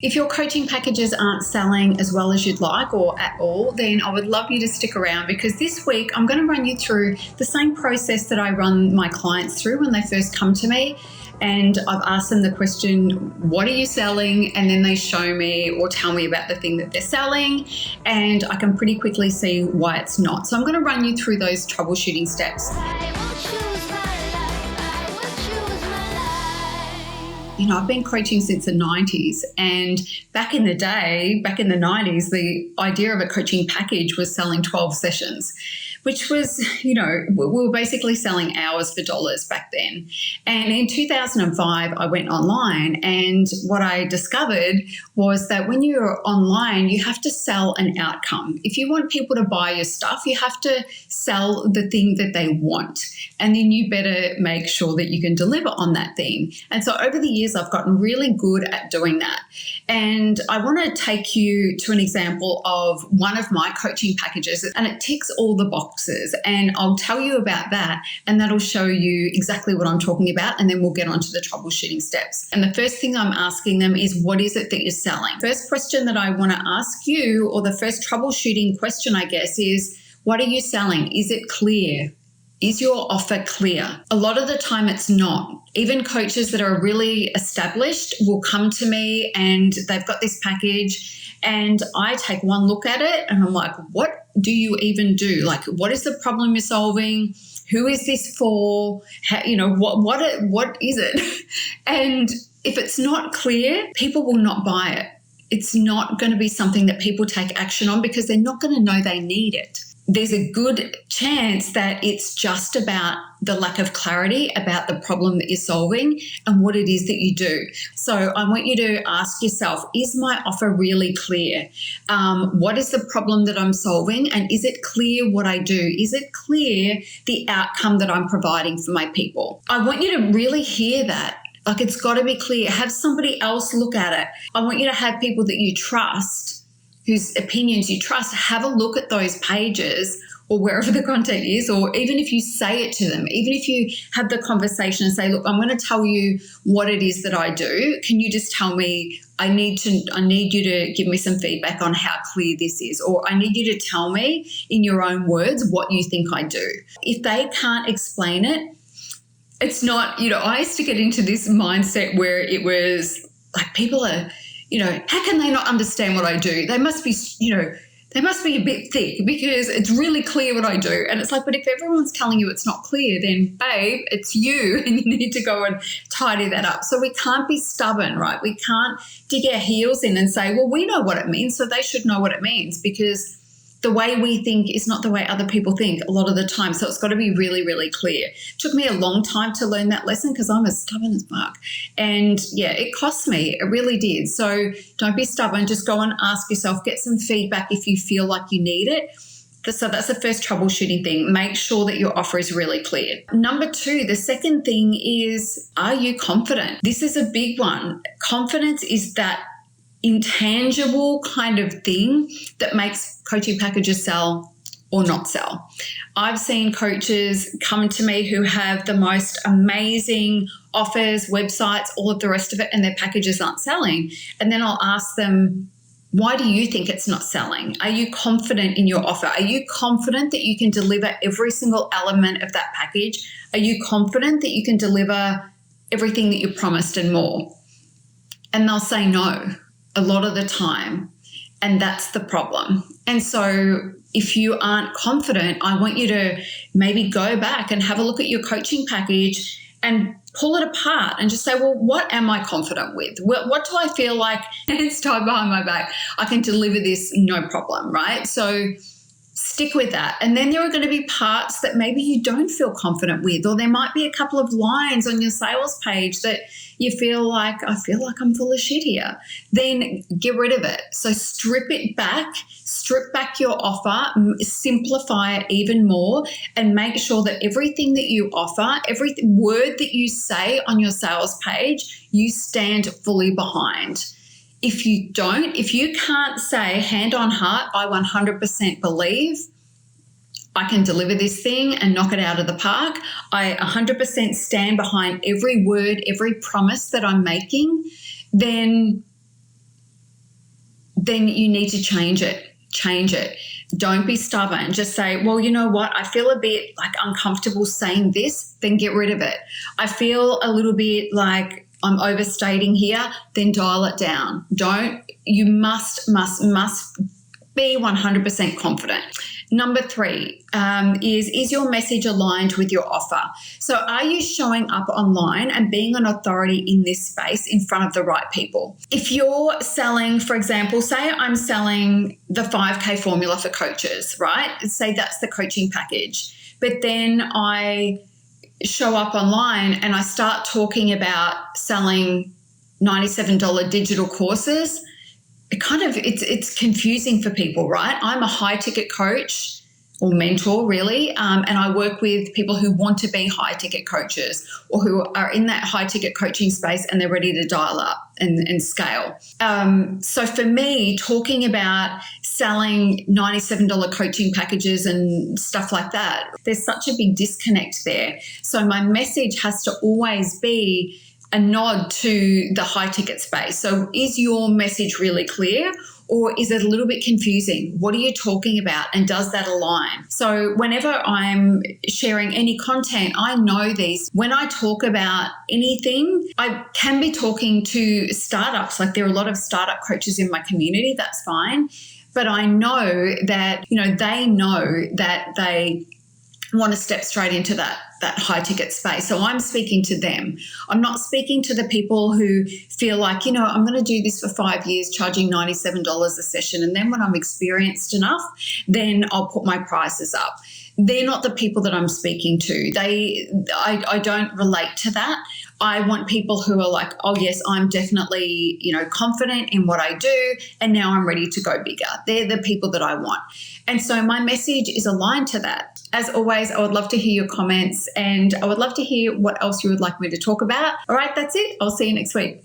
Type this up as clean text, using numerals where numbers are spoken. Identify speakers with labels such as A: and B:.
A: If your coaching packages aren't selling as well as you'd like or at all, then I would love you to stick around, because this week I'm going to run you through the same process that I run my clients through when they first come to me. And I've asked them the question, what are you selling? And then they show me or tell me about the thing that they're selling. And I can pretty quickly see why it's not. So I'm going to run you through those troubleshooting steps. I've been coaching since the 90s, and back in the day, back in the 90s, the idea of a coaching package was selling 12 sessions, which was, we were basically selling hours for dollars back then. And in 2005, I went online, and what I discovered was that when you're online, you have to sell an outcome. If you want people to buy your stuff, you have to sell the thing that they want. And then you better make sure that you can deliver on that thing. And so over the years, I've gotten really good at doing that. And I want to take you to an example of one of my coaching packages, and it ticks all the boxes. And I'll tell you about that, and that'll show you exactly what I'm talking about. And then we'll get on to the troubleshooting steps. And the first thing I'm asking them is, what is it that you're selling? First question that I want to ask you, or the first troubleshooting question, I guess, is, what are you selling? Is it clear? Is your offer clear? A lot of the time it's not. Even coaches that are really established will come to me and they've got this package, and I take one look at it and I'm like, what do you even do? Like, what is the problem you're solving? Who is this for? How, what is it? And if it's not clear, people will not buy it. It's not going to be something that people take action on, because they're not going to know they need it. There's a good chance that it's just about the lack of clarity about the problem that you're solving and what it is that you do. So I want you to ask yourself, is my offer really clear? What is the problem that I'm solving? And is it clear what I do? Is it clear the outcome that I'm providing for my people? I want you to really hear that. Like, it's got to be clear. Have somebody else look at it. I want you to have people that you trust, whose opinions you trust, have a look at those pages or wherever the content is, or even if you say it to them, even if you have the conversation and say, look, I'm going to tell you what it is that I do. Can you just tell me, I need you to give me some feedback on how clear this is, or I need you to tell me in your own words what you think I do. If they can't explain it, it's not, I used to get into this mindset where it was like, people are, how can they not understand what I do? They must be, they must be a bit thick, because it's really clear what I do. And it's like, but if everyone's telling you it's not clear, then babe, it's you, and you need to go and tidy that up. So we can't be stubborn, right? We can't dig our heels in and say, well, we know what it means, so they should know what it means, because the way we think is not the way other people think a lot of the time. So it's got to be really, really clear. It took me a long time to learn that lesson, because I'm as stubborn as fuck. And yeah, it cost me. It really did. So don't be stubborn. Just go and ask yourself, get some feedback if you feel like you need it. So that's the first troubleshooting thing. Make sure that your offer is really clear. Number 2, the second thing is, are you confident? This is a big one. Confidence is that intangible kind of thing that makes coaching packages sell or not sell. I've seen coaches come to me who have the most amazing offers, websites, all of the rest of it, and their packages aren't selling. And then I'll ask them, why do you think it's not selling? Are you confident in your offer? Are you confident that you can deliver every single element of that package? Are you confident that you can deliver everything that you promised and more? And they'll say no a lot of the time, and that's the problem. And so if you aren't confident, I want you to maybe go back and have a look at your coaching package and pull it apart and just say, well, what am I confident with? What do I feel like, it's tied behind my back, I can deliver this no problem, right? So stick with that. And then there are going to be parts that maybe you don't feel confident with, or there might be a couple of lines on your sales page that you feel like, I feel like I'm full of shit here. Then get rid of it. So strip back your offer, simplify it even more, and make sure that everything that you offer, every word that you say on your sales page, you stand fully behind. If you can't say, hand on heart, I 100% believe I can deliver this thing and knock it out of the park, I 100% stand behind every word, every promise that I'm making, then then you need to change it. Change it. Don't be stubborn. Just say, well, you know what? I feel a bit like uncomfortable saying this, then get rid of it. I feel a little bit like I'm overstating here, then dial it down. You must be 100% confident. Number 3 is your message aligned with your offer? So are you showing up online and being an authority in this space in front of the right people? If you're selling, for example, say I'm selling the 5K formula for coaches, right? Say that's the coaching package. But then I show up online and I start talking about selling $97 digital courses. It's confusing for people, right? I'm a high ticket coach or mentor, really, and I work with people who want to be high ticket coaches or who are in that high ticket coaching space and they're ready to dial up and scale. So for me, talking about selling $97 coaching packages and stuff like that, there's such a big disconnect there. So my message has to always be a nod to the high ticket space. So is your message really clear, or is it a little bit confusing? What are you talking about, and does that align? So whenever I'm sharing any content, I know these. When I talk about anything, I can be talking to startups. Like there are a lot of startup coaches in my community, that's fine. But I know that, they know that they want to step straight into that high ticket space. So I'm speaking to them. I'm not speaking to the people who feel like, I'm going to do this for 5 years, charging $97 a session. And then when I'm experienced enough, then I'll put my prices up. They're not the people that I'm speaking to. I don't relate to that. I want people who are like, oh yes, I'm definitely, confident in what I do, and now I'm ready to go bigger. They're the people that I want. And so my message is aligned to that. As always, I would love to hear your comments, and I would love to hear what else you would like me to talk about. All right, that's it. I'll see you next week.